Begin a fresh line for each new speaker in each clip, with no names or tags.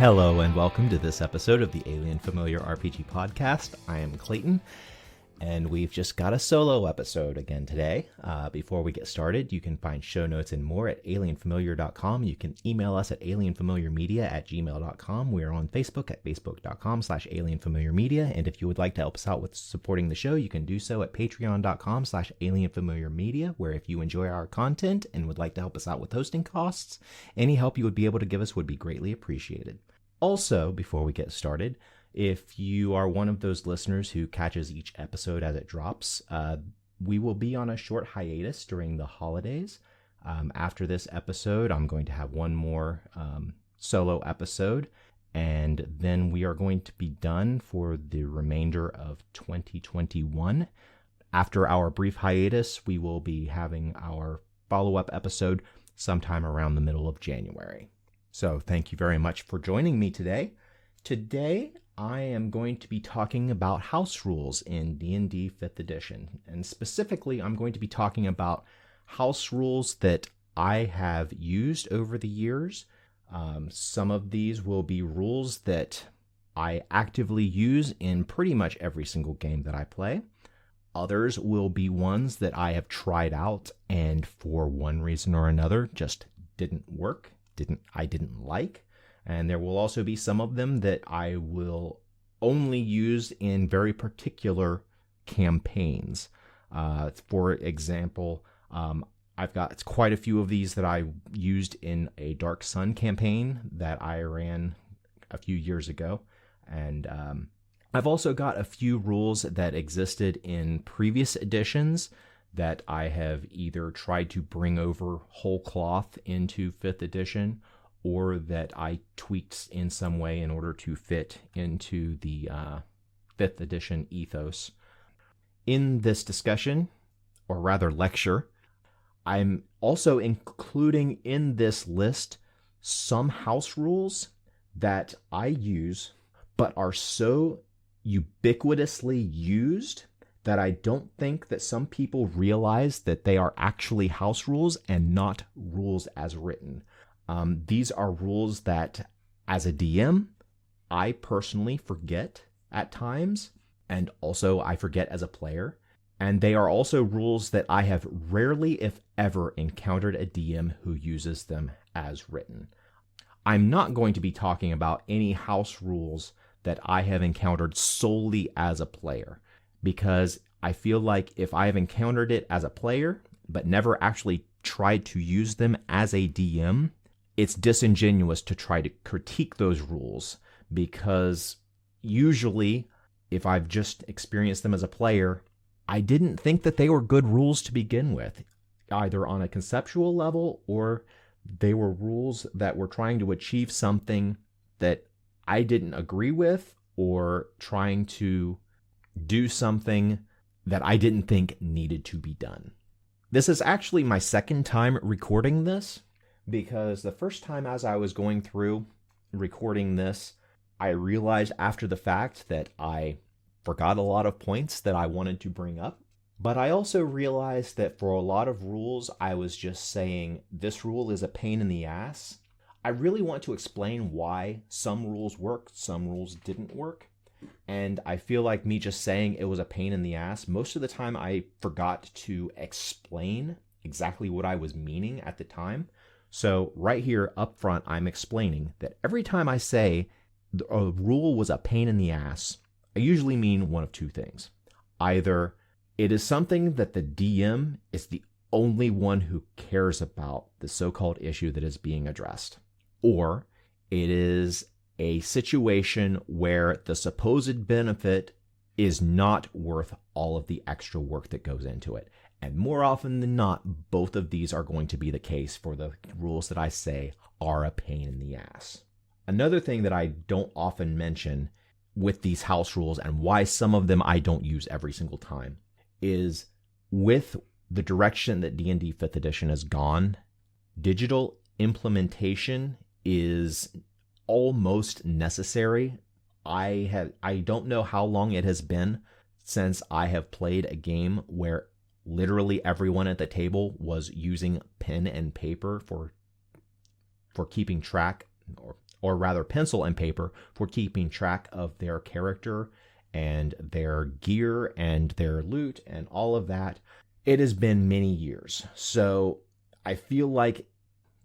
Hello and welcome to this episode of the Alien Familiar RPG Podcast. I am Clayton, and we've just got a solo episode again today. Before we get started, you can find show notes and more at alienfamiliar.com. You can email us at alienfamiliarmedia@gmail.com. We're on Facebook at facebook.com/alienfamiliarmedia. And if you would like to help us out with supporting the show, you can do so at patreon.com/alienfamiliarmedia, where if you enjoy our content and would like to help us out with hosting costs, any help you would be able to give us would be greatly appreciated. Also, before we get started, if you are one of those listeners who catches each episode as it drops, we will be on a short hiatus during the holidays. After this episode, I'm going to have one more solo episode, and then we are going to be done for the remainder of 2021. After our brief hiatus, we will be having our follow-up episode sometime around the middle of January. So thank you very much for joining me today. Today, I am going to be talking about house rules in D&D 5th edition. And specifically, I'm going to be talking about house rules that I have used over the years. Some of these will be rules that I actively use in pretty much every single game that I play. Others will be ones that I have tried out and for one reason or another just didn't work. I didn't like. And there will also be some of them that I will only use in very particular campaigns. For example, I've got quite a few of these that I used in a Dark Sun campaign that I ran a few years ago. And I've also got a few rules that existed in previous editions that I have either tried to bring over whole cloth into 5th edition or that I tweaked in some way in order to fit into the 5th edition ethos. In this discussion, or rather lecture, I'm also including in this list some house rules that I use but are so ubiquitously used that I don't think that some people realize that they are actually house rules and not rules as written. These are rules that, as a DM, I personally forget at times, and also I forget as a player. And they are also rules that I have rarely, if ever, encountered a DM who uses them as written. I'm not going to be talking about any house rules that I have encountered solely as a player, because I feel like if I have encountered it as a player, but never actually tried to use them as a DM, it's disingenuous to try to critique those rules, because usually, if I've just experienced them as a player, I didn't think that they were good rules to begin with, either on a conceptual level or they were rules that were trying to achieve something that I didn't agree with, or trying to do something that I didn't think needed to be done. This is actually my second time recording this, because the first time as I was going through recording this, I realized after the fact that I forgot a lot of points that I wanted to bring up. But I also realized that for a lot of rules, I was just saying, this rule is a pain in the ass. I really want to explain why some rules worked, some rules didn't work. And I feel like me just saying it was a pain in the ass, most of the time I forgot to explain exactly what I was meaning at the time. So right here up front, I'm explaining that every time I say a rule was a pain in the ass, I usually mean one of two things. Either it is something that the DM is the only one who cares about the so-called issue that is being addressed, or it is a situation where the supposed benefit is not worth all of the extra work that goes into it. And more often than not, both of these are going to be the case for the rules that I say are a pain in the ass. Another thing that I don't often mention with these house rules, and why some of them I don't use every single time, is with the direction that D&D 5th edition has gone, digital implementation is almost necessary. I don't know how long it has been since I have played a game where literally everyone at the table was using pen and paper for keeping track, or or rather pencil and paper, for keeping track of their character and their gear and their loot and all of that. It has been many years. So I feel like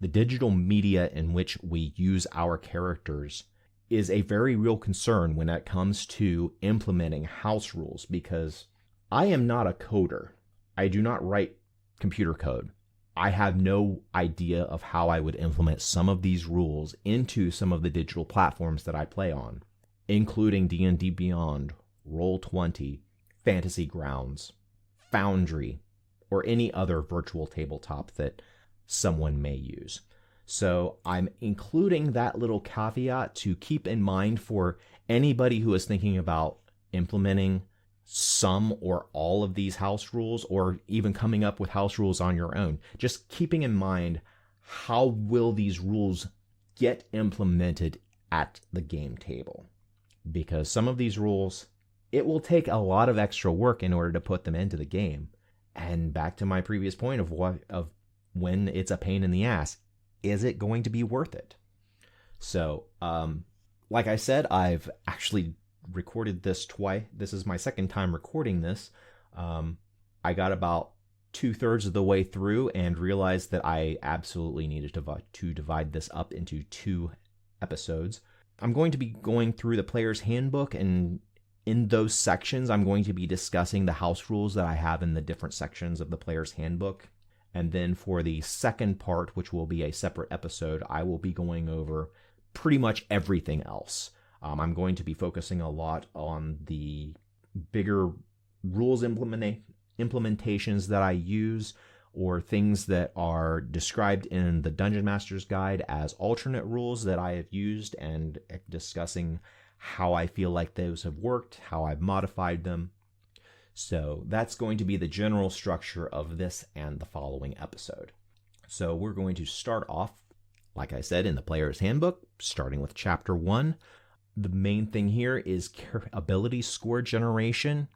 the digital media in which we use our characters is a very real concern when it comes to implementing house rules, because I am not a coder. I do not write computer code. I have no idea of how I would implement some of these rules into some of the digital platforms that I play on, including D&D Beyond, Roll20, Fantasy Grounds, Foundry, or any other virtual tabletop that someone may use. So I'm including that little caveat to keep in mind for anybody who is thinking about implementing some or all of these house rules, or even coming up with house rules on your own. Just keeping in mind, how will these rules get implemented at the game table? Because some of these rules, it will take a lot of extra work in order to put them into the game. And back to my previous point of when it's a pain in the ass, is it going to be worth it? So, like I said, I've actually recorded this twice. This is my second time recording this. I got about 2/3 of the way through and realized that I absolutely needed to divide this up into 2 episodes. I'm going to be going through the player's handbook, and in those sections, I'm going to be discussing the house rules that I have in the different sections of the player's handbook. And then for the second part, which will be a separate episode, I will be going over pretty much everything else. I'm going to be focusing a lot on the bigger rules implementations that I use, or things that are described in the Dungeon Master's Guide as alternate rules that I have used, and discussing how I feel like those have worked, how I've modified them. So that's going to be the general structure of this and the following episode. So we're going to start off, like I said, in the player's handbook, starting with chapter 1. The main thing here is ability score generation.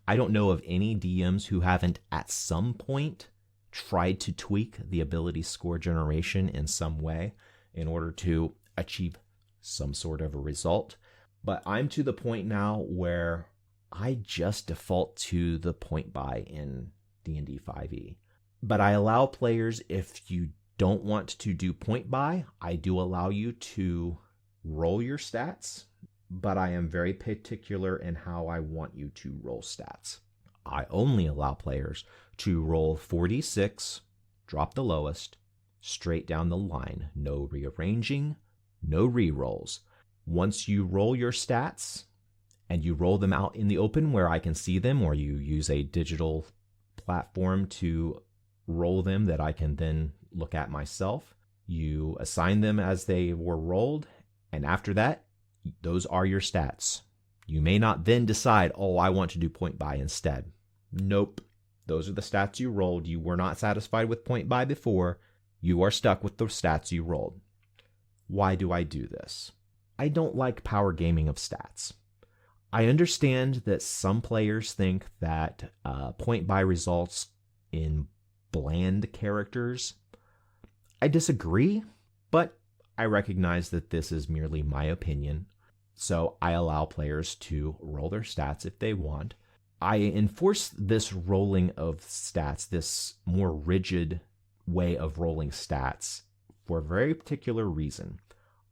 I don't know of any DMs who haven't at some point tried to tweak the ability score generation in some way in order to achieve some sort of a result. But I'm to the point now where I just default to the point buy in D&D 5e. But I allow players, if you don't want to do point buy, I do allow you to roll your stats, but I am very particular in how I want you to roll stats. I only allow players to roll 4d6, drop the lowest, straight down the line. No rearranging, no rerolls. Once you roll your stats, and you roll them out in the open where I can see them, or you use a digital platform to roll them that I can then look at myself, you assign them as they were rolled, and after that, those are your stats. You may not then decide, oh, I want to do point buy instead. Nope. Those are the stats you rolled. You were not satisfied with point buy before. You are stuck with the stats you rolled. Why do I do this? I don't like power gaming of stats. I understand that some players think that point buy results in bland characters. I disagree, but I recognize that this is merely my opinion. So I allow players to roll their stats if they want. I enforce this rolling of stats, this more rigid way of rolling stats, for a very particular reason.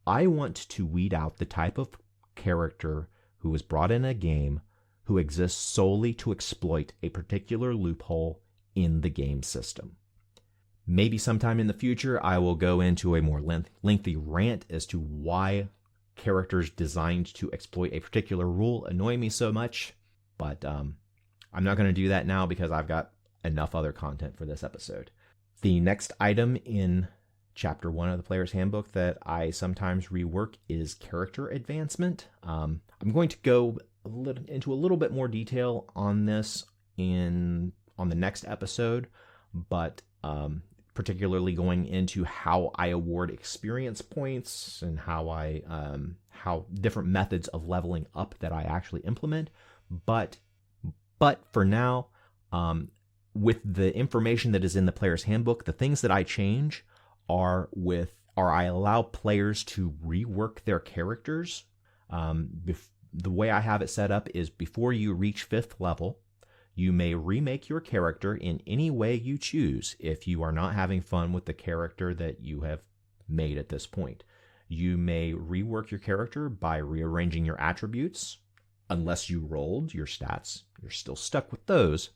I want to weed out the type of character who was brought in a game who exists solely to exploit a particular loophole in the game system. Maybe sometime in the future I will go into a more lengthy rant as to why characters designed to exploit a particular rule annoy me so much, but I'm not going to do that now because I've got enough other content for this episode. The next item in Chapter 1 of the Player's Handbook that I sometimes rework is character advancement. I'm going to go into a little bit more detail on this on the next episode, but particularly going into how I award experience points and how different methods of leveling up that I actually implement. But for now, with the information that is in the Player's Handbook, the things that I change are with or I allow players to rework their characters. The way I have it set up is before you reach 5th level, you may remake your character in any way you choose if you are not having fun with the character that you have made at this point. You may rework your character by rearranging your attributes. Unless you rolled your stats, you're still stuck with those.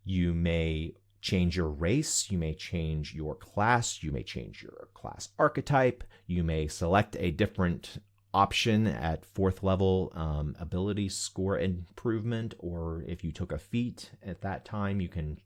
You may change your race, you may change your class, you may change your class archetype, you may select a different option at 4th level, ability score improvement, or if you took a feat at that time, you can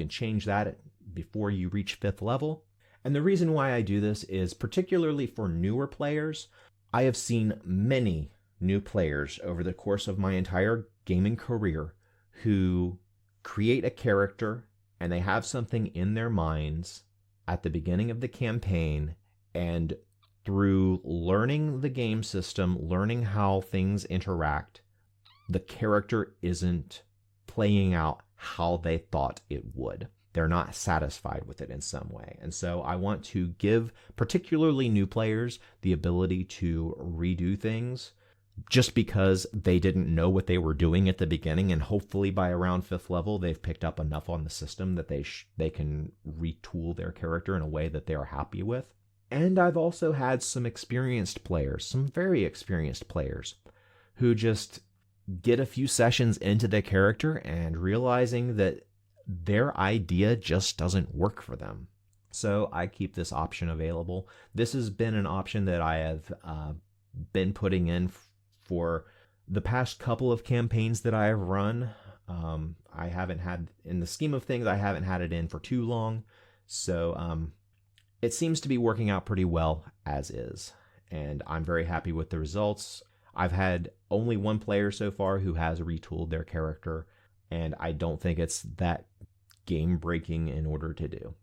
change that before you reach 5th level. And the reason why I do this is particularly for newer players. I have seen many new players over the course of my entire gaming career who create a character and they have something in their minds at the beginning of the campaign, and through learning the game system, learning how things interact, the character isn't playing out how they thought it would. They're not satisfied with it in some way. And so I want to give particularly new players the ability to redo things just because they didn't know what they were doing at the beginning, and hopefully by around 5th level they've picked up enough on the system that they can retool their character in a way that they are happy with. And I've also had some experienced players, some very experienced players, who just get a few sessions into their character and realizing that their idea just doesn't work for them. So I keep this option available. This has been an option that I have been putting in for the past couple of campaigns that I have run. I haven't had, in the scheme of things, I haven't had it in for too long. So it seems to be working out pretty well as is. And I'm very happy with the results. I've had only one player so far who has retooled their character, and I don't think it's that game-breaking in order to do.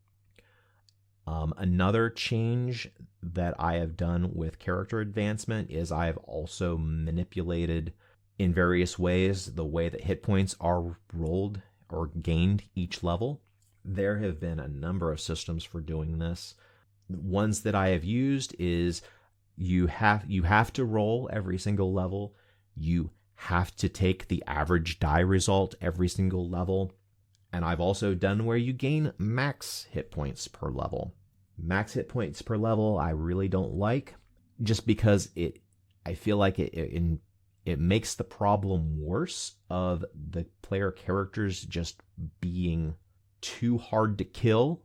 Another change that I have done with character advancement is I have also manipulated in various ways the way that hit points are rolled or gained each level. There have been a number of systems for doing this. Ones that I have used is you have to roll every single level. You have to take the average die result every single level. And I've also done where you gain max hit points per level. Max hit points per level I really don't like, just because I feel like it makes the problem worse of the player characters just being too hard to kill.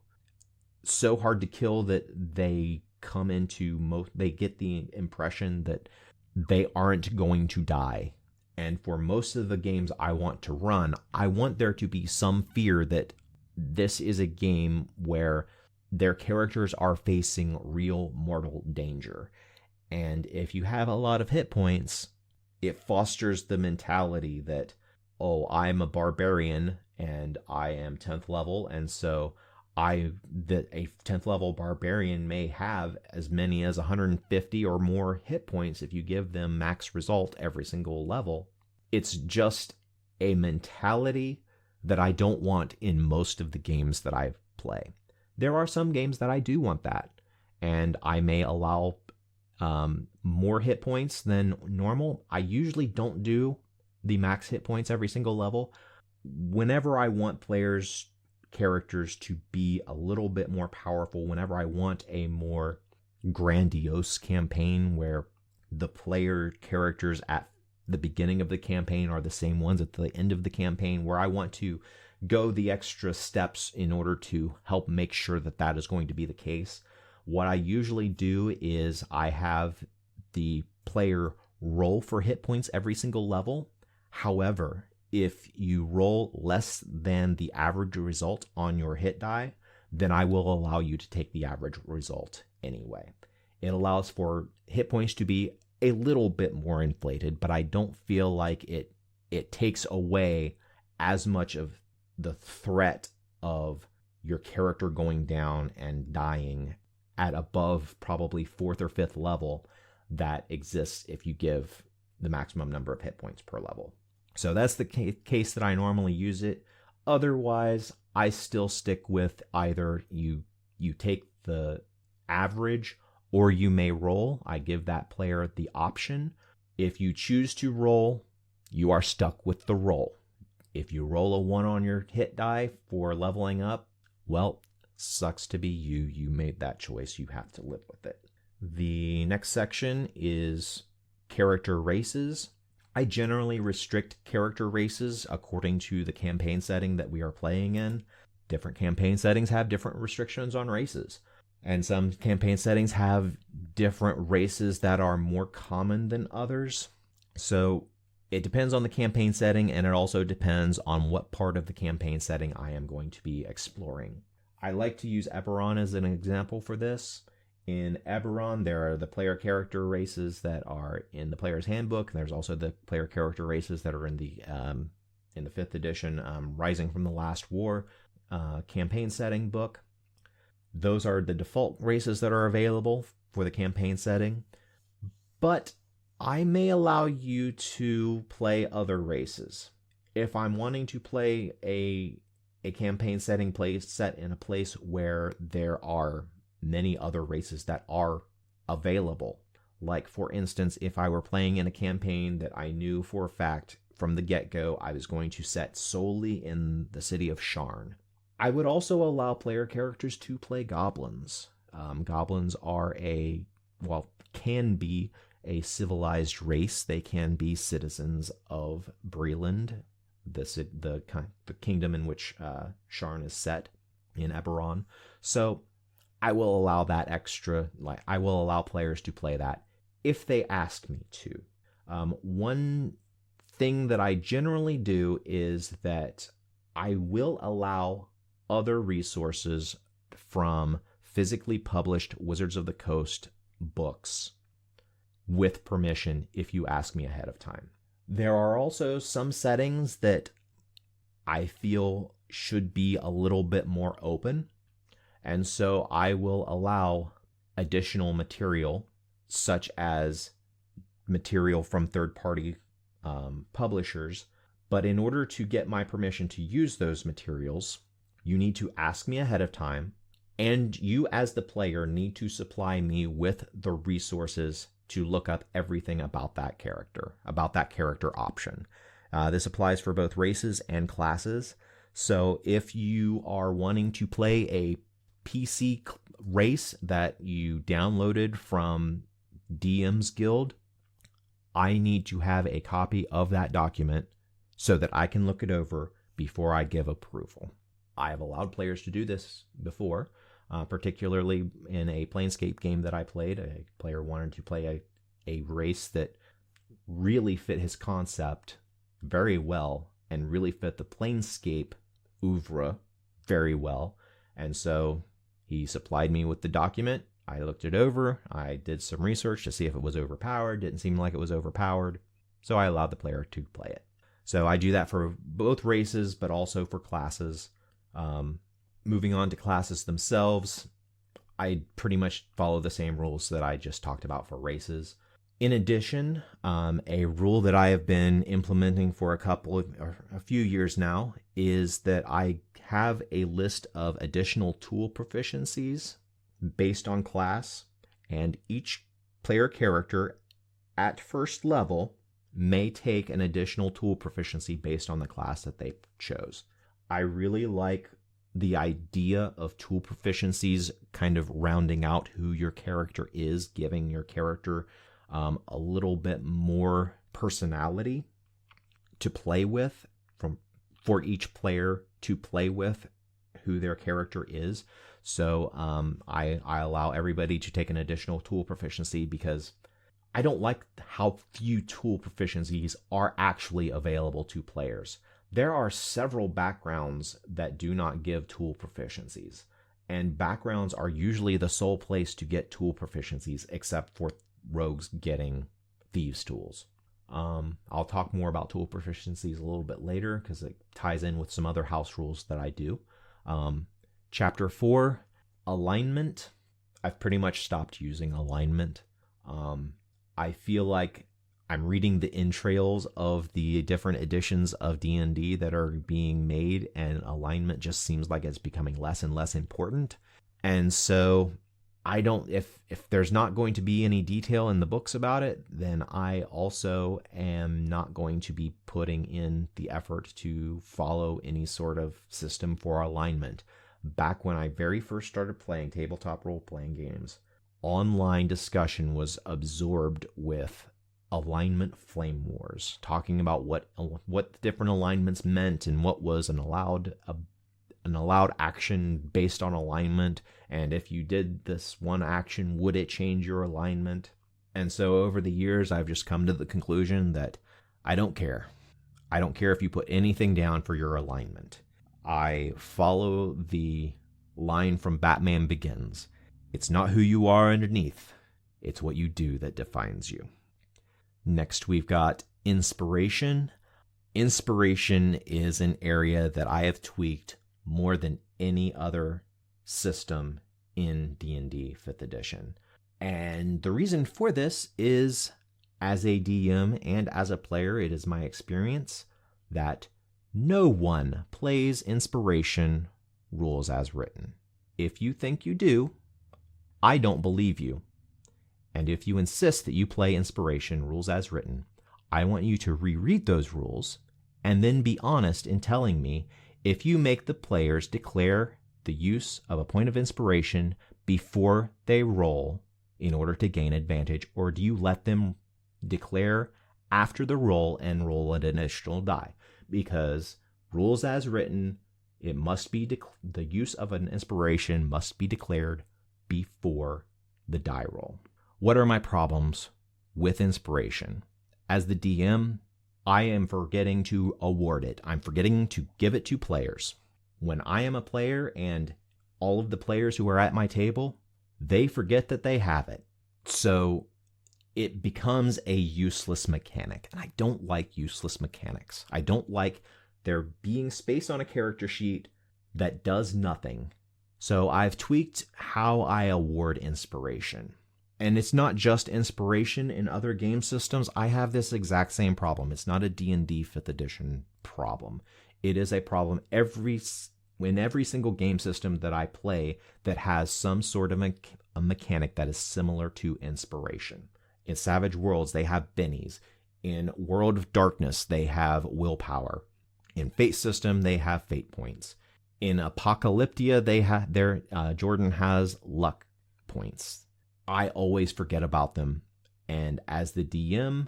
So hard to kill that they get the impression that they aren't going to die. And for most of the games I want to run, I want there to be some fear that this is a game where their characters are facing real mortal danger. And if you have a lot of hit points, it fosters the mentality that, oh, I'm a barbarian and I am 10th level, and so a 10th level barbarian may have as many as 150 or more hit points if you give them max result every single level. It's just a mentality that I don't want in most of the games that I play. There are some games that I do want that, and I may allow more hit points than normal. I usually don't do the max hit points every single level. Whenever I want characters to be a little bit more powerful, whenever I want a more grandiose campaign where the player characters at the beginning of the campaign are the same ones at the end of the campaign, where I want to go the extra steps in order to help make sure that that is going to be the case, what I usually do is I have the player roll for hit points every single level. However, if you roll less than the average result on your hit die, then I will allow you to take the average result anyway. It allows for hit points to be a little bit more inflated, but I don't feel like it takes away as much of the threat of your character going down and dying at above probably 4th or 5th level that exists if you give the maximum number of hit points per level. So that's the case that I normally use it. Otherwise, I still stick with either you take the average, or you may roll. I give that player the option. If you choose to roll, you are stuck with the roll. If you roll a 1 on your hit die for leveling up, well, sucks to be you. You made that choice. You have to live with it. The next section is character races. I generally restrict character races according to the campaign setting that we are playing in. Different campaign settings have different restrictions on races. And some campaign settings have different races that are more common than others. So it depends on the campaign setting, and it also depends on what part of the campaign setting I am going to be exploring. I like to use Eberron as an example for this. In Eberron, there are the player character races that are in the player's handbook, and there's also the player character races that are in the 5th edition Rising from the Last War campaign setting book. Those are the default races that are available for the campaign setting, but I may allow you to play other races. If I'm wanting to play a campaign setting set in a place where there are many other races that are available, like for instance, if I were playing in a campaign that I knew for a fact from the get-go I was going to set solely in the city of Sharn, I would also allow player characters to play goblins. Goblins are can be a civilized race. They can be citizens of Breland, the kingdom in which Sharn is set in Eberron. So I will allow that I will allow players to play that if they ask me to. One thing that I generally do is that I will allow other resources from physically published Wizards of the Coast books with permission if you ask me ahead of time. There are also some settings that I feel should be a little bit more open, and so I will allow additional material, such as material from third-party publishers. But in order to get my permission to use those materials, you need to ask me ahead of time, and you as the player need to supply me with the resources to look up everything about that character option. This applies for both races and classes. So if you are wanting to play a PC race that you downloaded from DM's Guild, I need to have a copy of that document so that I can look it over before I give approval. I have allowed players to do this before, particularly in a Planescape game that I played. A player wanted to play a race that really fit his concept very well and really fit the Planescape oeuvre very well. And so he supplied me with the document. I looked it over. I did some research to see if it was overpowered. Didn't seem like it was overpowered. So I allowed the player to play it. So I do that for both races, but also for classes. Moving on to classes themselves, I pretty much follow the same rules that I just talked about for races. In addition, a rule that I have been implementing for a few years now is that I have a list of additional tool proficiencies based on class, and each player character at first level may take an additional tool proficiency based on the class that they chose. I really like the idea of tool proficiencies kind of rounding out who your character is, giving your character a little bit more personality to play with, for each player to play with who their character is. So I allow everybody to take an additional tool proficiency because I don't like how few tool proficiencies are actually available to players. There are several backgrounds that do not give tool proficiencies, and backgrounds are usually the sole place to get tool proficiencies except for rogues getting thieves' tools. I'll talk more about tool proficiencies a little bit later because it ties in with some other house rules that I do. Chapter 4, alignment. I've pretty much stopped using alignment. I feel like I'm reading the entrails of the different editions of D&D that are being made, and alignment just seems like it's becoming less and less important. And so I don't, if there's not going to be any detail in the books about it, then I also am not going to be putting in the effort to follow any sort of system for alignment. Back when I very first started playing tabletop role-playing games, online discussion was absorbed with alignment flame wars, talking about what different alignments meant and what was an allowed action based on alignment, and if you did this one action, would it change your alignment? And so over the years, I've just come to the conclusion that I don't care. I don't care if you put anything down for your alignment. I follow the line from Batman Begins. It's not who you are underneath. It's what you do that defines you. Next, we've got inspiration. Inspiration is an area that I have tweaked more than any other system in D&D 5th edition. And the reason for this is, as a DM and as a player, it is my experience that no one plays inspiration rules as written. If you think you do, I don't believe you. And if you insist that you play inspiration rules as written, I want you to reread those rules and then be honest in telling me if you make the players declare the use of a point of inspiration before they roll in order to gain advantage, or do you let them declare after the roll and roll an additional die? Because rules as written, it must be the use of an inspiration must be declared before the die roll. What are my problems with inspiration? As the DM, I am forgetting to award it. I'm forgetting to give it to players. When I am a player and all of the players who are at my table, they forget that they have it. So it becomes a useless mechanic. And I don't like useless mechanics. I don't like there being space on a character sheet that does nothing. So I've tweaked how I award inspiration. And it's not just inspiration in other game systems. I have this exact same problem. It's not a D&D 5th edition problem. It is a problem in every single game system that I play that has some sort of a mechanic that is similar to inspiration. In Savage Worlds, they have bennies. In World of Darkness, they have willpower. In Fate system, they have fate points. In Apocalyptia, Jordan has luck points. I always forget about them, and as the DM,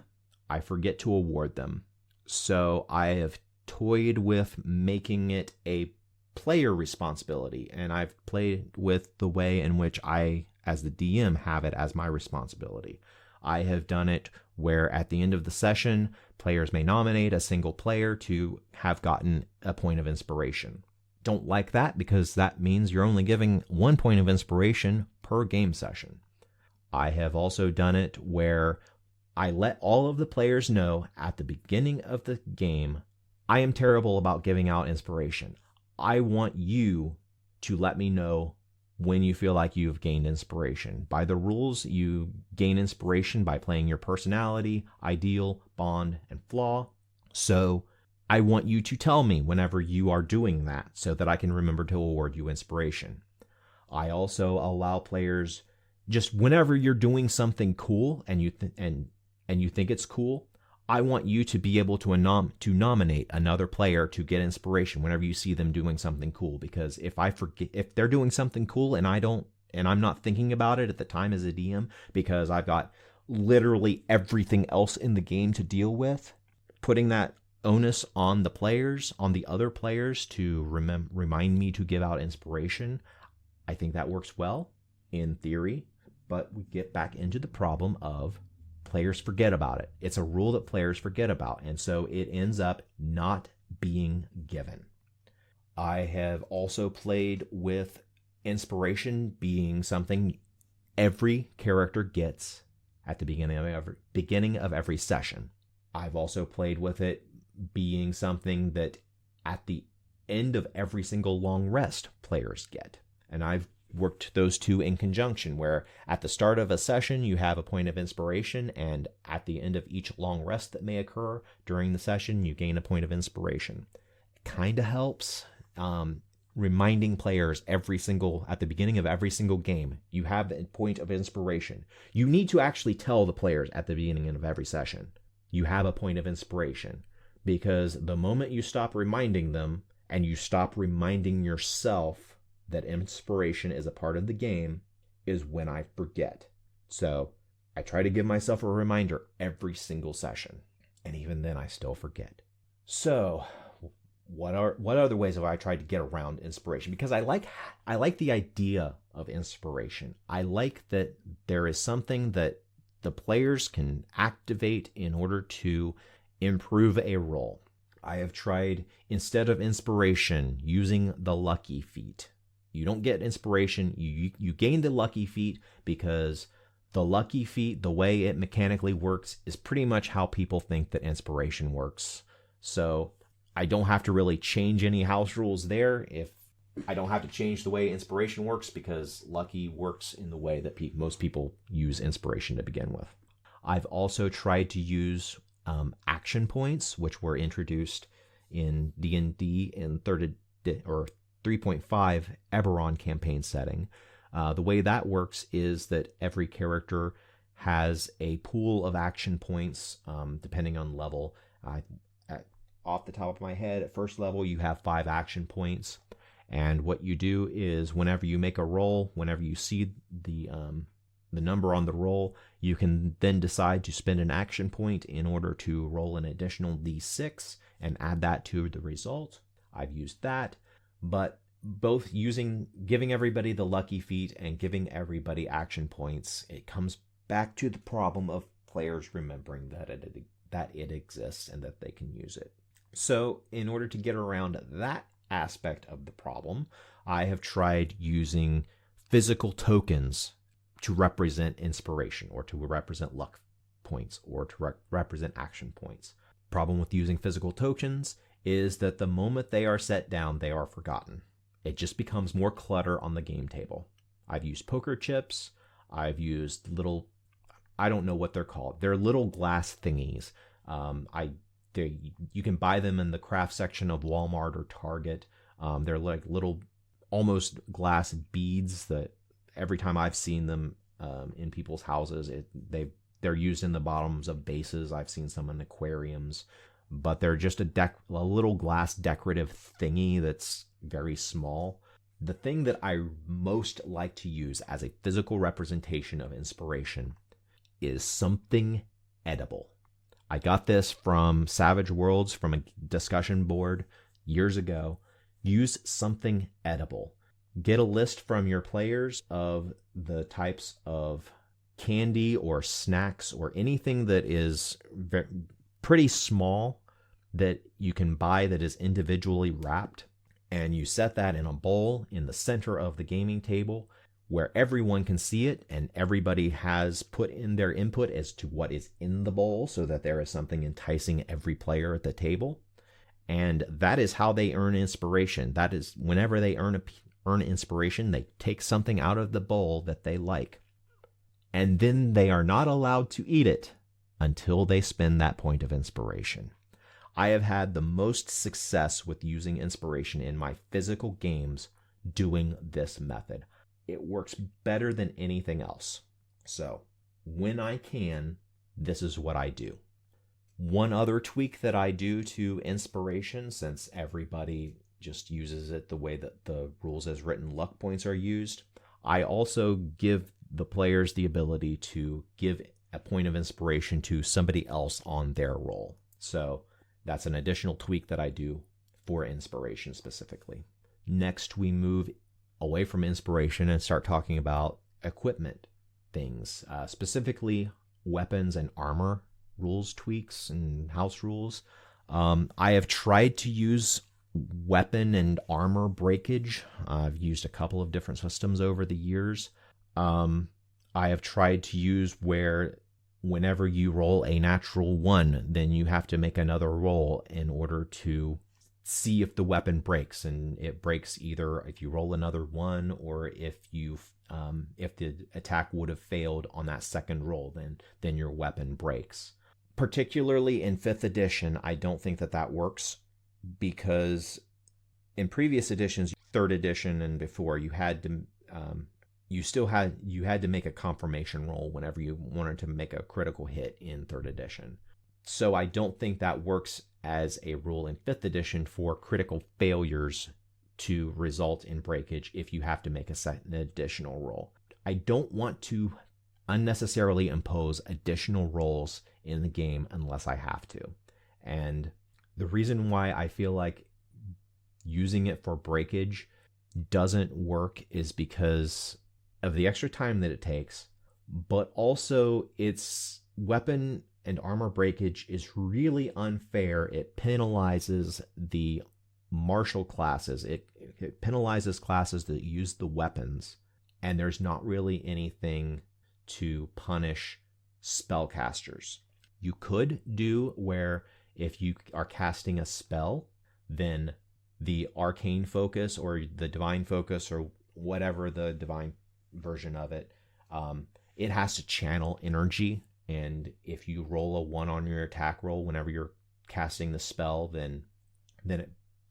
I forget to award them. So I have toyed with making it a player responsibility, and I've played with the way in which I, as the DM, have it as my responsibility. I have done it where at the end of the session, players may nominate a single player to have gotten a point of inspiration. Don't like that because that means you're only giving 1 point of inspiration per game session. I have also done it where I let all of the players know at the beginning of the game, I am terrible about giving out inspiration. I want you to let me know when you feel like you've gained inspiration. By the rules, you gain inspiration by playing your personality, ideal, bond, and flaw. So I want you to tell me whenever you are doing that so that I can remember to award you inspiration. I also allow players, just whenever you're doing something cool and you think it's cool, I want you to be able to nominate another player to get inspiration whenever you see them doing something cool. Because if they're doing something cool and I'm not thinking about it at the time as a DM because I've got literally everything else in the game to deal with, putting that onus on the other players to remind me to give out inspiration, I think that works well in theory. But we get back into the problem of players forget about it. It's a rule that players forget about, and so it ends up not being given. I have also played with inspiration being something every character gets at the beginning of every session. I've also played with it being something that at the end of every single long rest players get. And I've worked those two in conjunction, where at the start of a session you have a point of inspiration, and at the end of each long rest that may occur during the session you gain a point of inspiration. It kind of helps. reminding players at the beginning of every single game, you have the point of inspiration. You need to actually tell the players at the beginning of every session, you have a point of inspiration, because the moment you stop reminding them and you stop reminding yourself that inspiration is a part of the game is when I forget. So I try to give myself a reminder every single session, and even then I still forget. So what other ways have I tried to get around inspiration? Because I like the idea of inspiration. I like that there is something that the players can activate in order to improve a roll. I have tried, instead of inspiration, using the lucky feat. You don't get inspiration, you gain the lucky feat, because the lucky feat, the way it mechanically works, is pretty much how people think that inspiration works. So I don't have to really change any house rules there. If I don't have to change the way inspiration works, because lucky works in the way that most people use inspiration to begin with. I've also tried to use action points, which were introduced in D&D in 3.5 Eberron campaign setting. The way that works is that every character has a pool of action points depending on level. Off the top of my head, at first level, you have 5 action points. And what you do is whenever you make a roll, whenever you see the number on the roll, you can then decide to spend an action point in order to roll an additional d6 and add that to the result. I've used that, but both giving everybody the lucky feat and giving everybody action points, it comes back to the problem of players remembering that it exists and that they can use it. So in order to get around that aspect of the problem, I have tried using physical tokens to represent inspiration, or to represent luck points, or to represent action points. Problem with using physical tokens is that the moment they are set down, they are forgotten. It just becomes more clutter on the game table. I've used poker chips. I've used I don't know what they're called. They're little glass thingies. You can buy them in the craft section of Walmart or Target. They're like little, almost glass beads that every time I've seen them in people's houses, they're used in the bottoms of bases. I've seen some in aquariums, but they're just a little glass decorative thingy that's very small. The thing that I most like to use as a physical representation of inspiration is something edible. I got this from Savage Worlds, from a discussion board years ago. Use something edible. Get a list from your players of the types of candy or snacks or anything that is pretty small that you can buy that is individually wrapped, and you set that in a bowl in the center of the gaming table where everyone can see it, and everybody has put in their input as to what is in the bowl, so that there is something enticing every player at the table. And that is how they earn inspiration. That is, whenever they earn inspiration, they take something out of the bowl that they like. And then they are not allowed to eat it until they spend that point of inspiration. I have had the most success with using inspiration in my physical games doing this method. It works better than anything else. So, when I can, this is what I do. One other tweak that I do to inspiration, since everybody just uses it the way that the rules as written luck points are used, I also give the players the ability to give a point of inspiration to somebody else on their roll. So that's an additional tweak that I do for inspiration specifically. Next, we move away from inspiration and start talking about equipment things, specifically weapons and armor rules tweaks and house rules. I have tried to use weapon and armor breakage. I've used a couple of different systems over the years. I have tried to use where whenever you roll a natural 1, then you have to make another roll in order to see if the weapon breaks, and it breaks either if you roll another 1, or if the attack would have failed on that second roll, then your weapon breaks. Particularly in 5th edition, I don't think that works, because in previous editions third edition and before, you had to you had to make a confirmation roll whenever you wanted to make a critical hit in third edition. So I don't think that works as a rule in fifth edition for critical failures to result in breakage if you have to make an additional roll. I don't want to unnecessarily impose additional rolls in the game unless I have to. And the reason why I feel like using it for breakage doesn't work is because of the extra time that it takes, but also its weapon and armor breakage is really unfair. It penalizes the martial classes. It penalizes classes that use the weapons, and there's not really anything to punish spellcasters. You could do where if you are casting a spell, then the arcane focus or the divine focus or whatever the divine version of it, it has to channel energy. And if you roll a 1 on your attack roll whenever you're casting the spell, then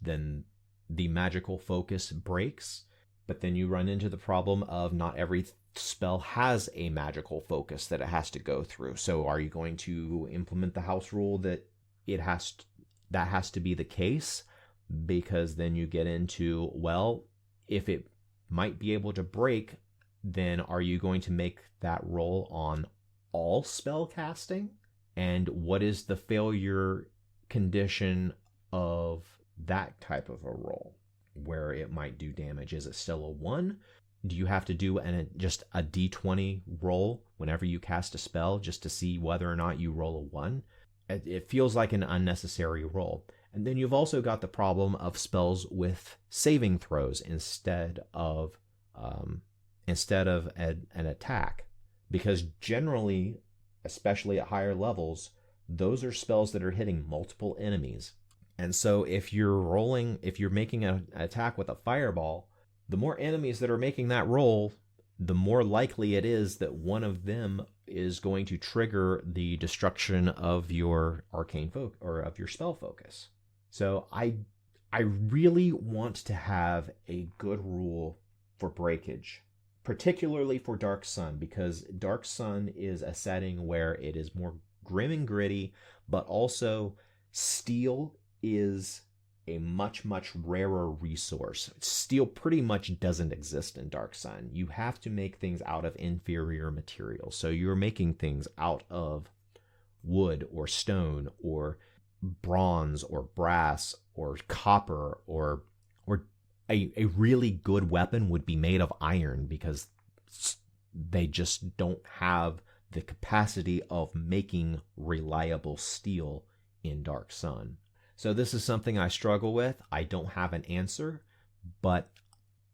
the magical focus breaks. But then you run into the problem of not every spell has a magical focus that it has to go through. So are you going to implement the house rule that that has to be the case? Because then you get into, well, if it might be able to break, then are you going to make that roll on all spell casting? And what is the failure condition of that type of a roll where it might do damage? Is it still a 1? Do you have to do just a d20 roll whenever you cast a spell just to see whether or not you roll a 1? It feels like an unnecessary roll. And then you've also got the problem of spells with saving throws instead of an attack. Because generally, especially at higher levels, those are spells that are hitting multiple enemies. And so if you're making an attack with a fireball, the more enemies that are making that roll, the more likely it is that one of them is going to trigger the destruction of your arcane focus or of your spell focus. So I really want to have a good rule for breakage, particularly for Dark Sun, because Dark Sun is a setting where it is more grim and gritty, but also steel is a much, much rarer resource. Steel pretty much doesn't exist in Dark Sun. You have to make things out of inferior materials. So you're making things out of wood or stone or bronze or brass or copper, or a really good weapon would be made of iron, because they just don't have the capacity of making reliable steel in Dark Sun. So this is something I struggle with. I don't have an answer, but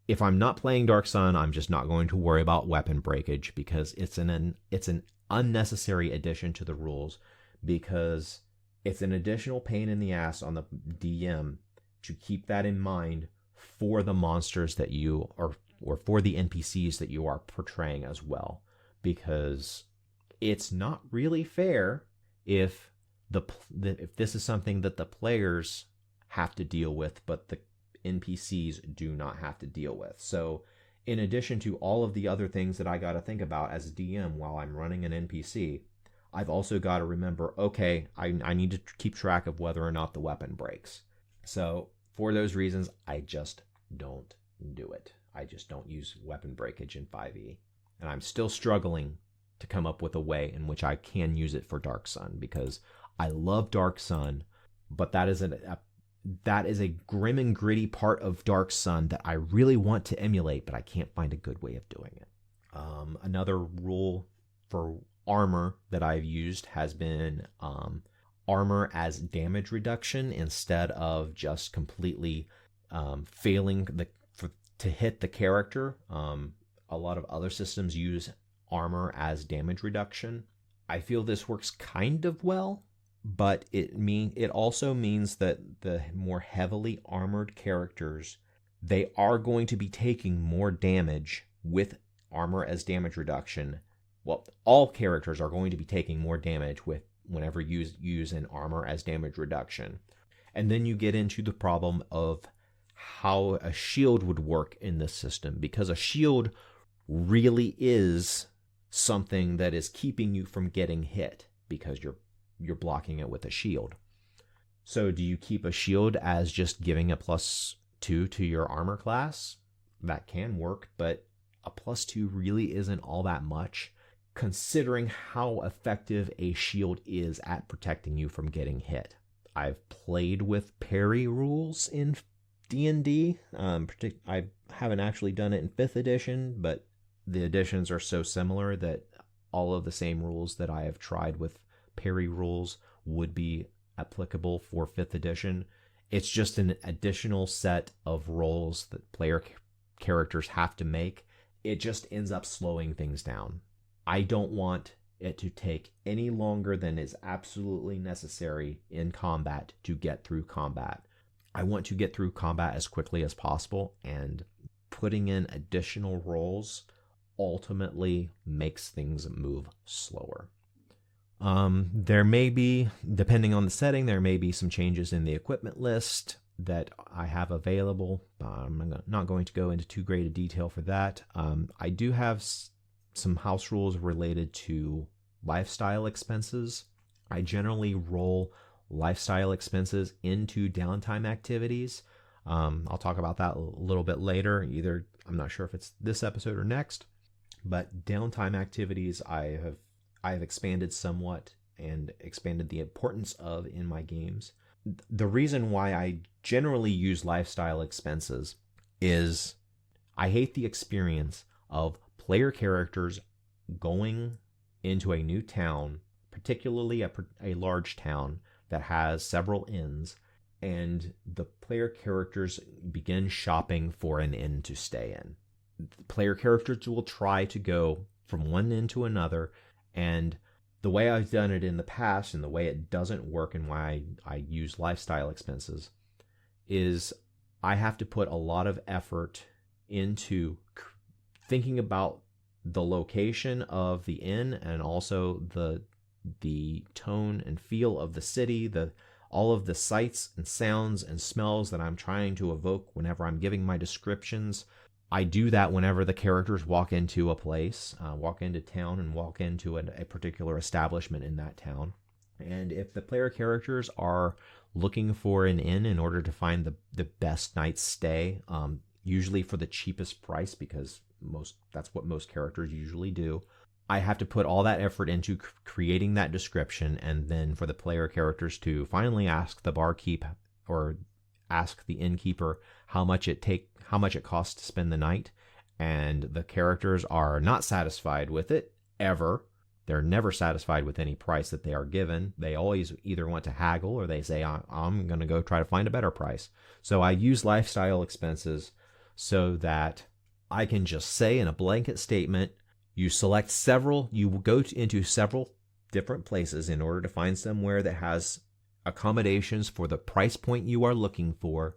if I'm not playing Dark Sun, I'm just not going to worry about weapon breakage, because it's an unnecessary addition to the rules, because it's an additional pain in the ass on the DM to keep that in mind for the monsters that you are, or for the NPCs that you are portraying as well, because it's not really fair if this is something that the players have to deal with, but the NPCs do not have to deal with. So in addition to all of the other things that I got to think about as a DM while I'm running an NPC, I've also got to remember, okay, I need to keep track of whether or not the weapon breaks. So for those reasons, I just don't do it. I just don't use weapon breakage in 5e. And I'm still struggling to come up with a way in which I can use it for Dark Sun, because I love Dark Sun, but that is a grim and gritty part of Dark Sun that I really want to emulate, but I can't find a good way of doing it. Another rule for armor that I've used has been armor as damage reduction instead of just completely failing to hit the character. A lot of other systems use armor as damage reduction. I feel this works kind of well, but it also means that the more heavily armored characters, they are going to be taking more damage with armor as damage reduction. Well, all characters are going to be taking more damage whenever you use an armor as damage reduction. And then you get into the problem of how a shield would work in this system, because a shield really is something that is keeping you from getting hit because you're blocking it with a shield. So do you keep a shield as just giving a +2 to your armor class? That can work, but a +2 really isn't all that much, considering how effective a shield is at protecting you from getting hit. I've played with parry rules in D&D. I haven't actually done it in 5th edition, but the editions are so similar that all of the same rules that I have tried with parry rules would be applicable for 5th edition. It's just an additional set of rolls that player characters have to make. It just ends up slowing things down. I don't want it to take any longer than is absolutely necessary in combat to get through combat. I want to get through combat as quickly as possible, and putting in additional rolls ultimately makes things move slower. There may be, depending on the setting, there may be some changes in the equipment list that I have available. I'm not going to go into too great a detail for that. I do have some house rules related to lifestyle expenses. I generally roll lifestyle expenses into downtime activities. I'll talk about that a little bit later. I'm not sure if it's this episode or next, but downtime activities I have expanded somewhat and expanded the importance of in my games. The reason why I generally use lifestyle expenses is I hate the experience of player characters going into a new town, particularly a large town that has several inns, and the player characters begin shopping for an inn to stay in. The player characters will try to go from one inn to another, and the way I've done it in the past and the way it doesn't work and why I use lifestyle expenses is I have to put a lot of effort into thinking about the location of the inn and also the tone and feel of the city, all of the sights and sounds and smells that I'm trying to evoke whenever I'm giving my descriptions. I do that whenever the characters walk into a place, walk into town, and walk into a particular establishment in that town. And if the player characters are looking for an inn in order to find the best night's stay, usually for the cheapest price, because that's what most characters usually do, I have to put all that effort into creating that description, and then for the player characters to finally ask the barkeep or ask the innkeeper how much it costs to spend the night, and the characters are not satisfied with it ever. They're never satisfied with any price that they are given. They always either want to haggle or they say, I'm going to go try to find a better price. So I use lifestyle expenses so that I can just say in a blanket statement, you go into several different places in order to find somewhere that has accommodations for the price point you are looking for,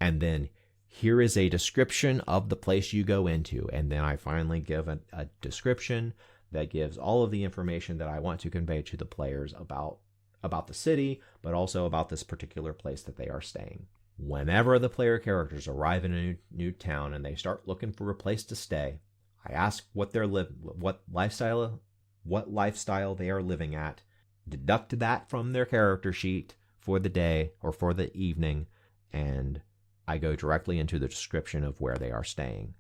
and then here is a description of the place you go into, and then I finally give a description that gives all of the information that I want to convey to the players about the city, but also about this particular place that they are staying. Whenever the player characters arrive in a new town and they start looking for a place to stay, I ask what lifestyle they are living at, deduct that from their character sheet for the day or for the evening, and I go directly into the description of where they are staying.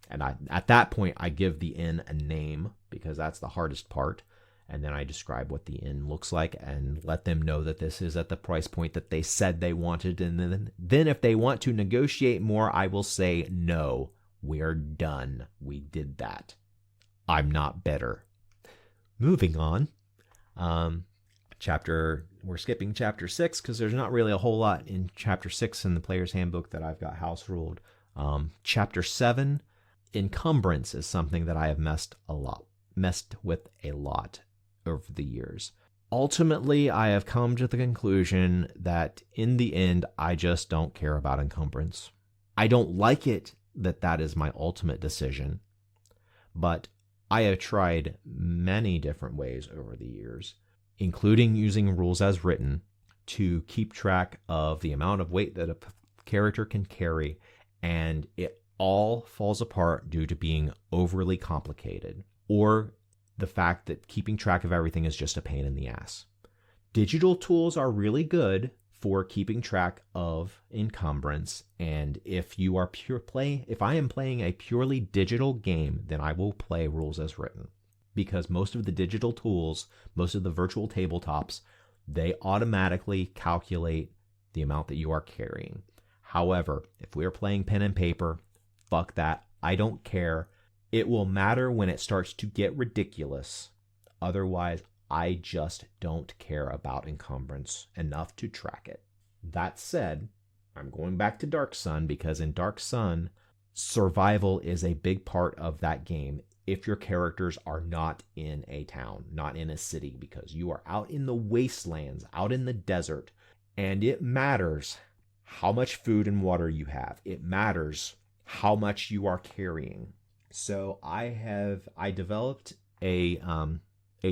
And at that point, I give the inn a name, because that's the hardest part. And then I describe what the inn looks like and let them know that this is at the price point that they said they wanted. And then if they want to negotiate more, I will say, no, we're done. We did that. I'm not better. Moving on. We're skipping chapter 6 because there's not really a whole lot in chapter 6 in the player's handbook that I've got house ruled. Chapter 7, encumbrance, is something that I have messed with a lot over the years. Ultimately, I have come to the conclusion that in the end, I just don't care about encumbrance. I don't like it that is my ultimate decision, but I have tried many different ways over the years, including using rules as written to keep track of the amount of weight that a character can carry, and it all falls apart due to being overly complicated, or the fact that keeping track of everything is just a pain in the ass. Digital tools are really good for keeping track of encumbrance, and if I am playing a purely digital game, then I will play rules as written, because most of the digital tools, most of the virtual tabletops, they automatically calculate the amount that you are carrying. However, if we are playing pen and paper, fuck that. I don't care. It will matter when it starts to get ridiculous. Otherwise, I just don't care about encumbrance enough to track it. That said, I'm going back to Dark Sun, because in Dark Sun, survival is a big part of that game if your characters are not in a town, not in a city, because you are out in the wastelands, out in the desert, and it matters how much food and water you have. It matters how much you are carrying. So I developed a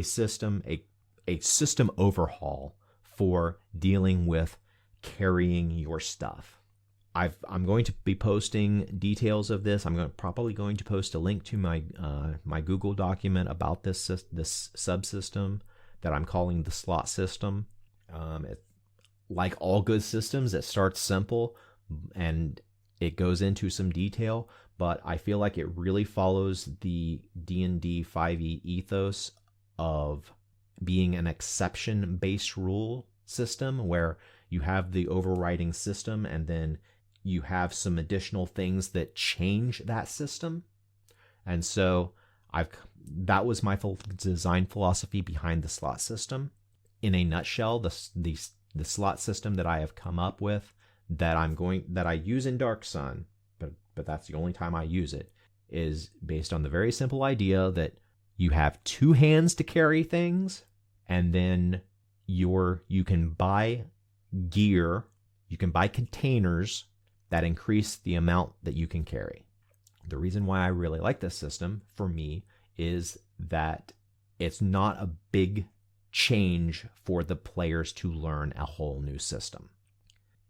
system overhaul for dealing with carrying your stuff. I'm going to be posting details of this. I'm probably going to post a link to my Google document about this subsystem that I'm calling the slot system. Like all good systems, it starts simple and it goes into some detail, but I feel like it really follows the D&D 5e ethos of being an exception-based rule system, where you have the overriding system and then you have some additional things that change that system. And so that was my design philosophy behind the slot system. In a nutshell, the slot system that I have come up with that I use in Dark Sun, but that's the only time I use it, is based on the very simple idea that you have two hands to carry things, and then you can buy gear, you can buy containers that increase the amount that you can carry. The reason why I really like this system for me is that it's not a big change for the players to learn a whole new system.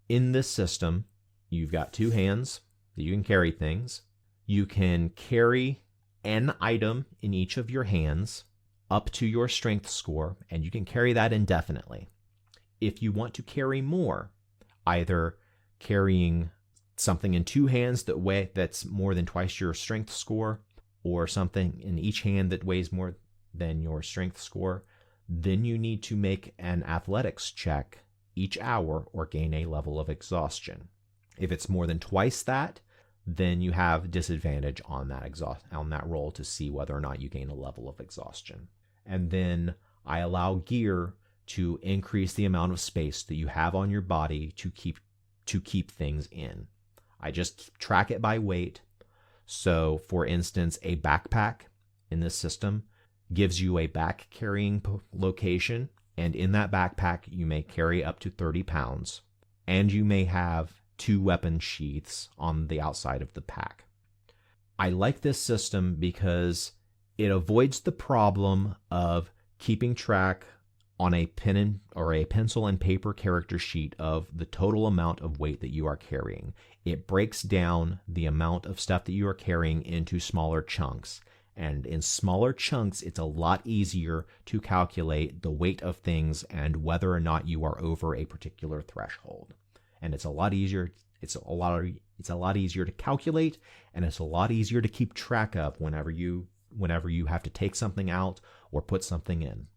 In this system, you've got two hands that you can carry things. You can carry an item in each of your hands up to your strength score, and you can carry that indefinitely. If you want to carry more, either carrying something in two hands that's more than twice your strength score, or something in each hand that weighs more than your strength score, then you need to make an athletics check each hour or gain a level of exhaustion. If it's more than twice that, then you have disadvantage on that roll to see whether or not you gain a level of exhaustion. And then I allow gear to increase the amount of space that you have on your body to keep things in. I just track it by weight. So, for instance, a backpack in this system gives you a back carrying location, and in that backpack you may carry up to 30 pounds, and you may have 2 weapon sheaths on the outside of the pack. I like this system because it avoids the problem of keeping track on a pencil and paper character sheet of the total amount of weight that you are carrying. It breaks down the amount of stuff that you are carrying into smaller chunks. And in smaller chunks, it's a lot easier to calculate the weight of things and whether or not you are over a particular threshold. And it's a lot easier. It's a lot easier to calculate, and it's a lot easier to keep track of whenever you have to take something out or put something in.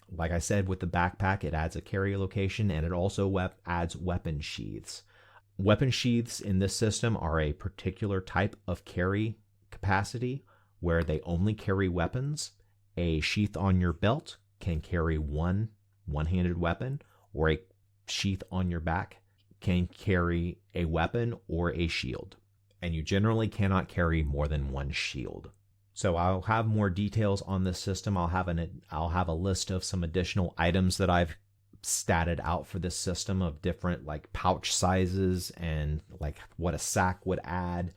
Like I said, with the backpack, it adds a carry location, and it also adds weapon sheaths. Weapon sheaths in this system are a particular type of carry capacity where they only carry weapons. A sheath on your belt can carry one-handed weapon, or a sheath on your back can carry a weapon or a shield. And you generally cannot carry more than one shield. So I'll have more details on this system. I'll have a list of some additional items that I've statted out for this system of different like pouch sizes and like what a sack would add.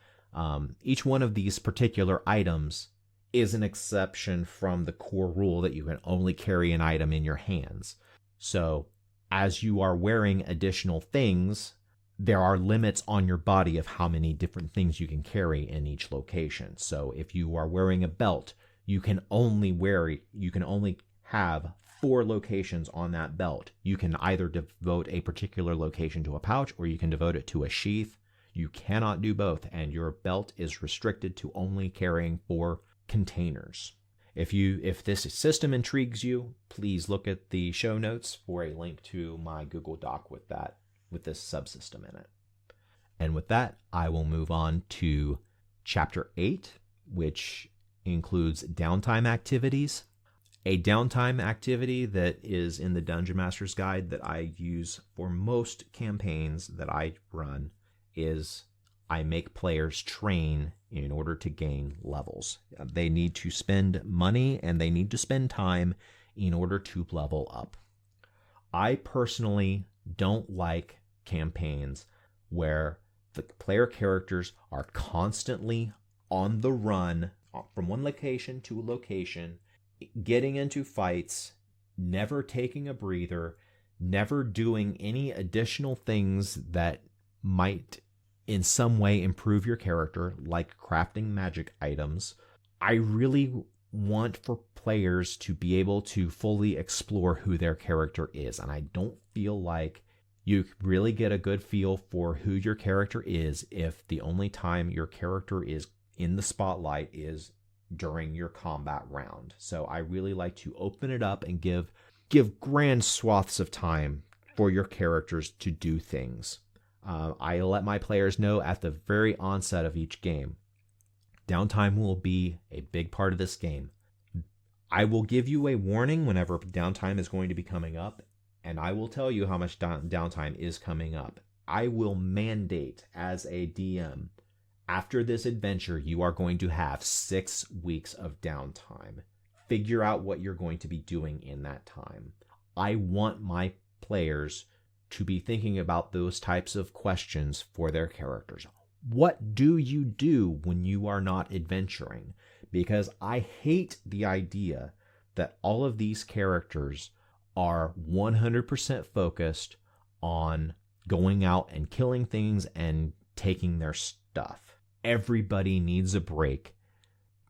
Each one of these particular items is an exception from the core rule that you can only carry an item in your hands. So as you are wearing additional things, there are limits on your body of how many different things you can carry in each location. So if you are wearing a belt, you can only have 4 locations on that belt. You can either devote a particular location to a pouch, or you can devote it to a sheath. You cannot do both, and your belt is restricted to only carrying 4 containers. If this system intrigues you, please look at the show notes for a link to my Google Doc with this subsystem in it. And with that, I will move on to Chapter 8, which includes downtime activities. A downtime activity that is in the Dungeon Master's Guide that I use for most campaigns that I run is I make players train in order to gain levels. They need to spend money and they need to spend time in order to level up. I personally don't like campaigns where the player characters are constantly on the run from one location to a location, getting into fights, never taking a breather, never doing any additional things that might in some way improve your character, like crafting magic items. I really want for players to be able to fully explore who their character is, and I don't feel like you really get a good feel for who your character is if the only time your character is in the spotlight is during your combat round. So I really like to open it up and give grand swaths of time for your characters to do things. I let my players know at the very onset of each game, downtime will be a big part of this game. I will give you a warning whenever downtime is going to be coming up, and I will tell you how much downtime is coming up. I will mandate as a DM, after this adventure, you are going to have 6 weeks of downtime. Figure out what you're going to be doing in that time. I want my players to be thinking about those types of questions for their characters. What do you do when you are not adventuring? Because I hate the idea that all of these characters are 100% focused on going out and killing things and taking their stuff. Everybody needs a break.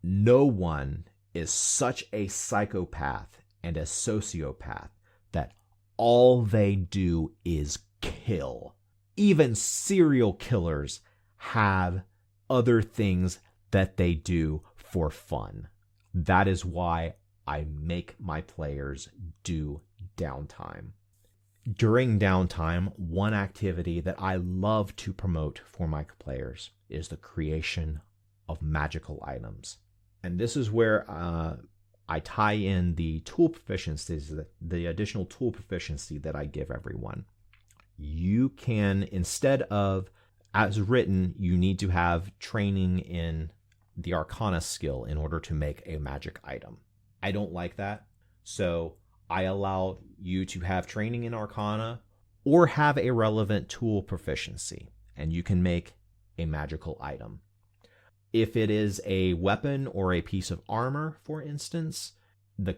No one is such a psychopath and a sociopath that all they do is kill. Even serial killers have other things that they do for fun. That is why I make my players do downtime. During downtime, one activity that I love to promote for my players is the creation of magical items. And this is where I tie in the tool proficiencies, the additional tool proficiency that I give everyone. You can, instead of, as written, you need to have training in the Arcana skill in order to make a magic item. I don't like that. So I allow you to have training in Arcana or have a relevant tool proficiency, and you can make a magical item. If it is a weapon or a piece of armor, for instance, the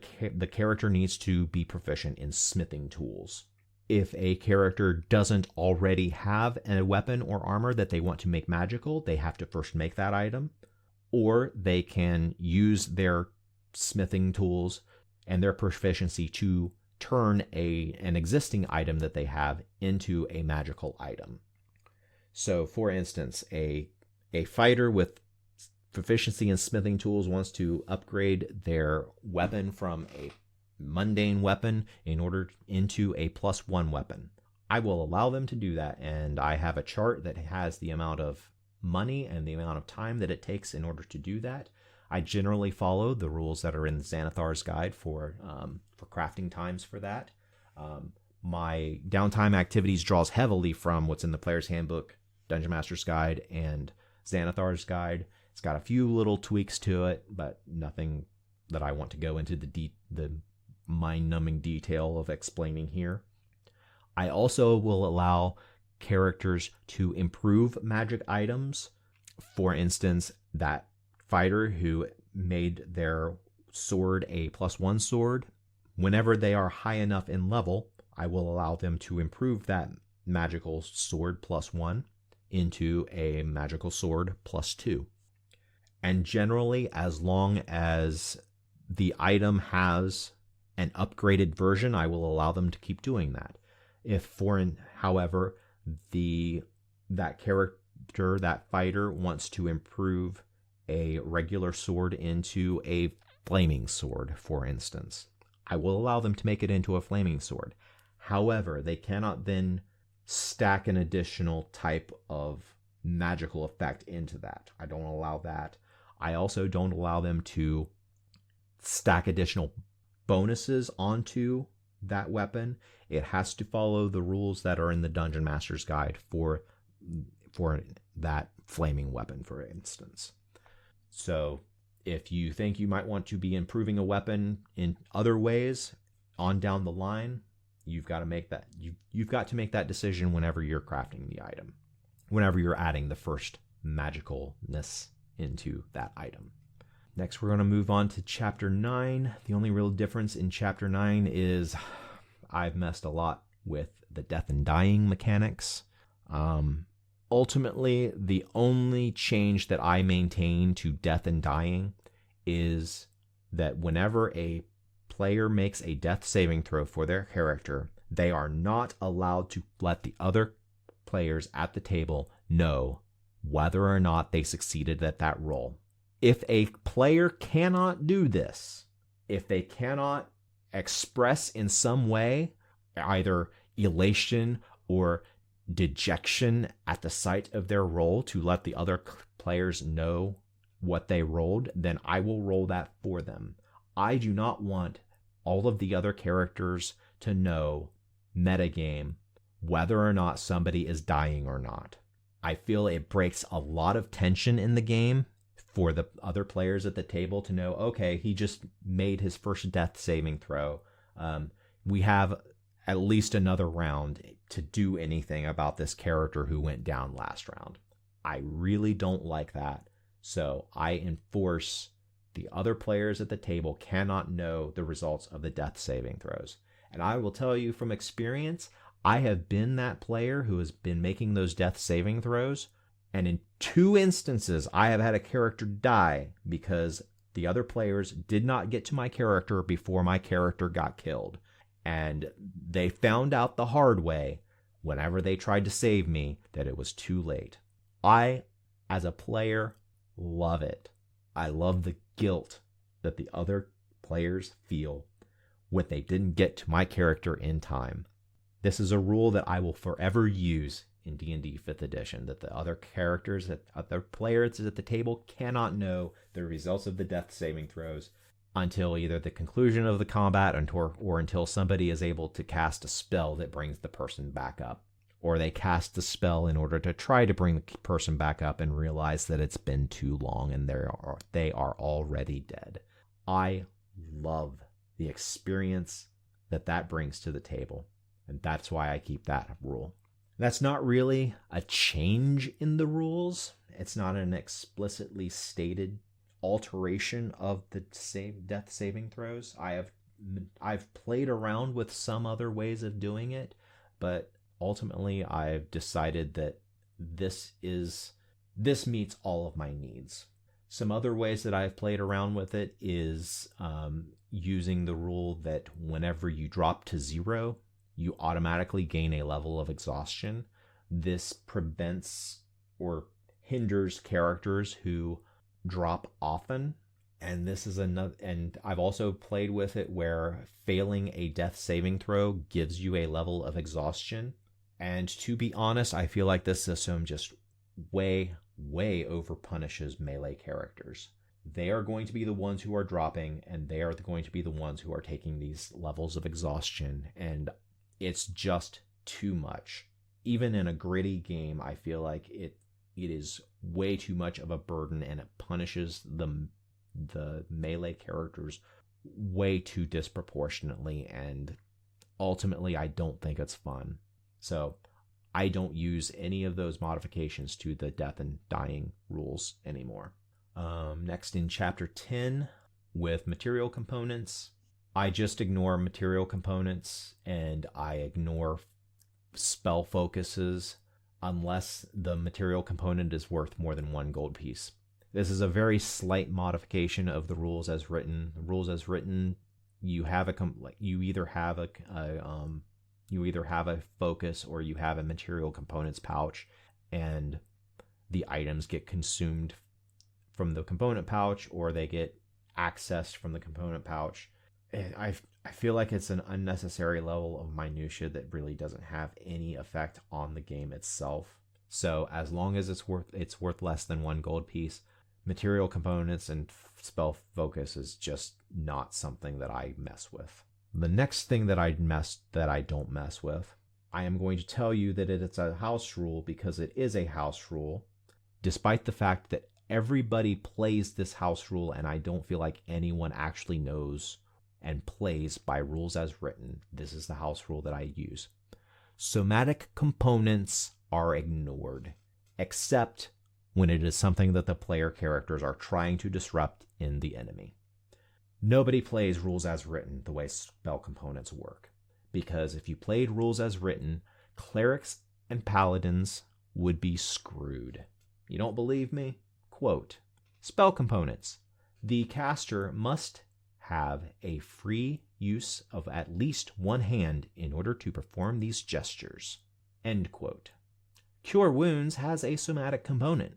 character needs to be proficient in smithing tools. If a character doesn't already have a weapon or armor that they want to make magical, they have to first make that item, or they can use their smithing tools and their proficiency to turn an existing item that they have into a magical item. So, for instance, a fighter with proficiency in smithing tools wants to upgrade their weapon from a mundane weapon into a +1 weapon. I will allow them to do that, and I have a chart that has the amount of money and the amount of time that it takes in order to do that. I generally follow the rules that are in Xanathar's Guide for crafting times for that. My downtime activities draws heavily from what's in the Player's Handbook, Dungeon Master's Guide, and Xanathar's Guide. It's got a few little tweaks to it, but nothing that I want to go into the mind-numbing detail of explaining here. I also will allow characters to improve magic items. For instance, that fighter who made their sword a +1 sword, whenever they are high enough in level, I will allow them to improve that magical sword +1 into a magical sword +2. And generally, as long as the item has an upgraded version, I will allow them to keep doing that. If, however, that character, that fighter, wants to improve a regular sword into a flaming sword, for instance, I will allow them to make it into a flaming sword. However, they cannot then stack an additional type of magical effect into that. I don't allow that. I also don't allow them to stack additional bonuses onto that weapon. It has to follow the rules that are in the Dungeon Master's Guide for that flaming weapon, for instance. So if you think you might want to be improving a weapon in other ways on down the line, you've got to make that decision whenever you're crafting the item, whenever you're adding the first magicalness into that item. Next, we're going to move on to Chapter 9. The only real difference in Chapter 9 is I've messed a lot with the death and dying mechanics. Ultimately, the only change that I maintain to death and dying is that whenever a player makes a death saving throw for their character, they are not allowed to let the other players at the table know whether or not they succeeded at that roll. If a player cannot do this, if they cannot express in some way either elation or dejection at the sight of their roll to let the other players know what they rolled, then I will roll that for them. I do not want all of the other characters to know metagame whether or not somebody is dying or not. I feel it breaks a lot of tension in the game for the other players at the table to know, okay, he just made his first death saving throw. We have at least another round to do anything about this character who went down last round. I really don't like that. So I enforce the other players at the table cannot know the results of the death saving throws. And I will tell you from experience, I have been that player who has been making those death saving throws. And in 2 instances, I have had a character die because the other players did not get to my character before my character got killed. And they found out the hard way, whenever they tried to save me, that it was too late. I, as a player, love it. I love the guilt that the other players feel when they didn't get to my character in time. This is a rule that I will forever use in D&D 5th edition, that the other characters, that other players at the table cannot know the results of the death saving throws until either the conclusion of the combat or until somebody is able to cast a spell that brings the person back up. Or they cast the spell in order to try to bring the person back up and realize that it's been too long and they are already dead. I love the experience that brings to the table, and that's why I keep that rule. That's not really a change in the rules. It's not an explicitly stated alteration of the same death saving throws. I've played around with some other ways of doing it, but ultimately I've decided that this meets all of my needs. Some other ways that I've played around with it is using the rule that whenever you drop to 0, you automatically gain a level of exhaustion. This prevents or hinders characters who drop often. And this is and I've also played with it where failing a death saving throw gives you a level of exhaustion. And to be honest, I feel like this system just way over punishes melee characters. They are going to be the ones who are dropping, and they are going to be the ones who are taking these levels of exhaustion, and it's just too much. Even in a gritty game, I feel like it is way too much of a burden, and it punishes the melee characters way too disproportionately, and ultimately I don't think it's fun. So I don't use any of those modifications to the death and dying rules anymore. Next in Chapter 10, with material components, I just ignore material components and I ignore spell focuses unless the material component is worth more than 1 gold piece. This is a very slight modification of the rules as written. The rules as written, you either have a focus or you have a material components pouch, and the items get consumed from the component pouch or they get accessed from the component pouch. I feel like it's an unnecessary level of minutia that really doesn't have any effect on the game itself. So as long as it's worth less than 1 gold piece, material components and spell focus is just not something that I mess with. The next thing that I don't mess with, I am going to tell you that it's a house rule because it is a house rule, despite the fact that everybody plays this house rule and I don't feel like anyone actually knows and plays by rules as written. This is the house rule that I use. Somatic components are ignored, except when it is something that the player characters are trying to disrupt in the enemy. Nobody plays rules as written the way spell components work, because if you played rules as written, clerics and paladins would be screwed. You don't believe me? Quote, spell components. The caster must have a free use of at least one hand in order to perform these gestures. End quote. Cure Wounds has a somatic component.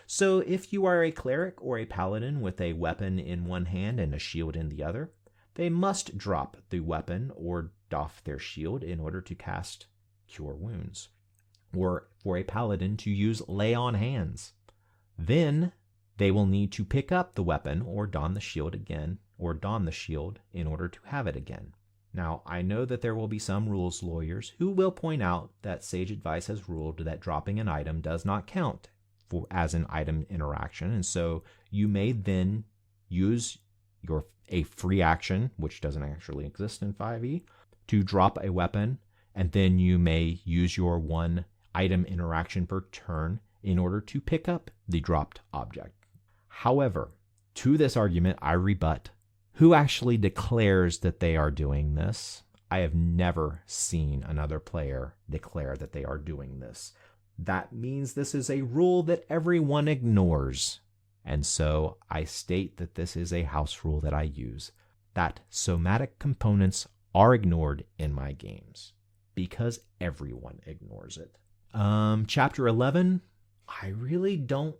So if you are a cleric or a paladin with a weapon in one hand and a shield in the other, they must drop the weapon or doff their shield in order to cast Cure Wounds. Or for a paladin to use Lay on Hands. Then they will need to pick up the weapon or don the shield in order to have it again. Now, I know that there will be some rules lawyers who will point out that Sage Advice has ruled that dropping an item does not count as an item interaction, and so you may then use a free action, which doesn't actually exist in 5e, to drop a weapon, and then you may use your 1 item interaction per turn in order to pick up the dropped object. However, to this argument, I rebut. Who actually declares that they are doing this? I have never seen another player declare that they are doing this. That means this is a rule that everyone ignores. And so I state that this is a house rule that I use, that somatic components are ignored in my games because everyone ignores it. Chapter 11, I really don't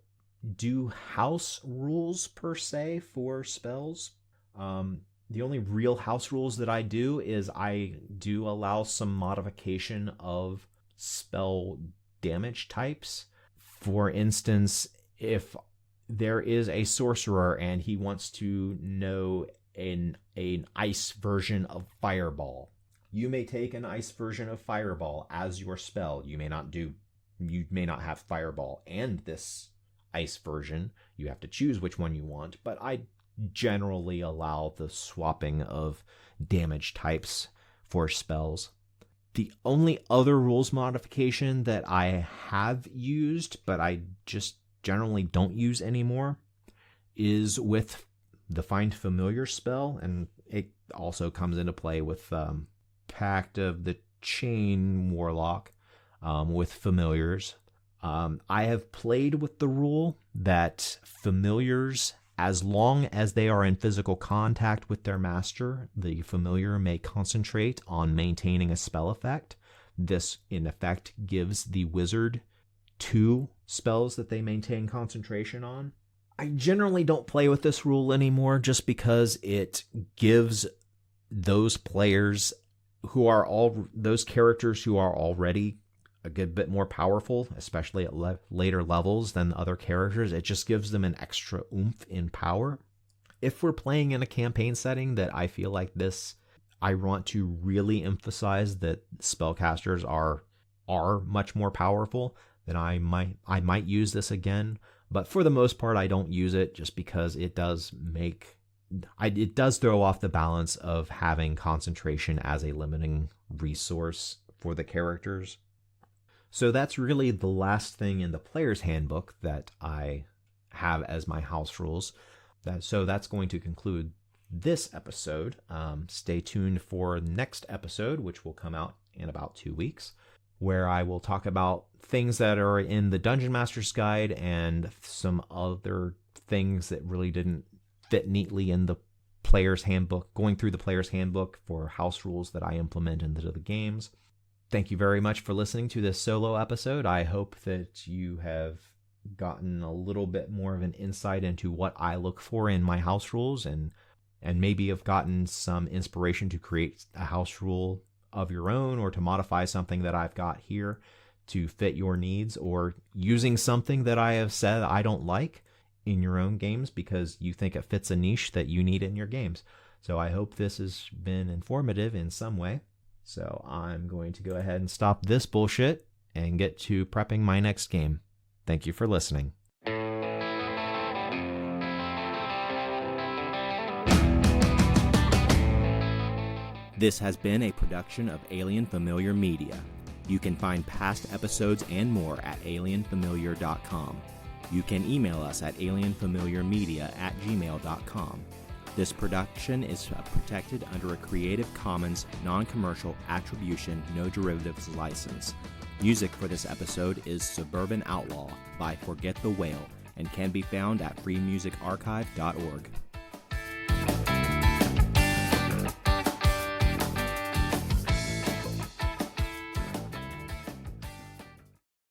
do house rules per se for spells. The only real house rules that I do is I do allow some modification of spell damage types. For instance, if there is a sorcerer and he wants to know an ice version of Fireball, you may take an ice version of Fireball as your spell. You may not have Fireball and this ice version. You have to choose which one you want, but I generally allow the swapping of damage types for spells. The only other rules modification that I have used, but I just generally don't use anymore, is with the Find Familiar spell, and it also comes into play with Pact of the Chain Warlock with familiars. I have played with the rule that familiars, as long as they are in physical contact with their master, the familiar may concentrate on maintaining a spell effect. This, in effect, gives the wizard 2 spells that they maintain concentration on. I generally don't play with this rule anymore just because it gives those players those characters who are already a good bit more powerful, especially at later levels than other characters. It just gives them an extra oomph in power. If we're playing in a campaign setting that I feel like this, I want to really emphasize that spellcasters are much more powerful, then I might use this again. But for the most part, I don't use it just because it does throw off the balance of having concentration as a limiting resource for the characters. So that's really the last thing in the player's handbook that I have as my house rules. So that's going to conclude this episode. Stay tuned for the next episode, which will come out in about 2 weeks, where I will talk about things that are in the Dungeon Master's Guide and some other things that really didn't fit neatly in the player's handbook, going through the player's handbook for house rules that I implement into the games. Thank you very much for listening to this solo episode. I hope that you have gotten a little bit more of an insight into what I look for in my house rules, and maybe have gotten some inspiration to create a house rule of your own, or to modify something that I've got here to fit your needs, or using something that I have said I don't like in your own games because you think it fits a niche that you need in your games. So I hope this has been informative in some way. So I'm going to go ahead and stop this bullshit and get to prepping my next game. Thank you for listening. This has been a production of Alien Familiar Media. You can find past episodes and more at alienfamiliar.com. You can email us at alienfamiliarmedia@gmail.com. This production is protected under a Creative Commons non-commercial attribution, no derivatives license. Music for this episode is Suburban Outlaw by Forget the Whale and can be found at freemusicarchive.org.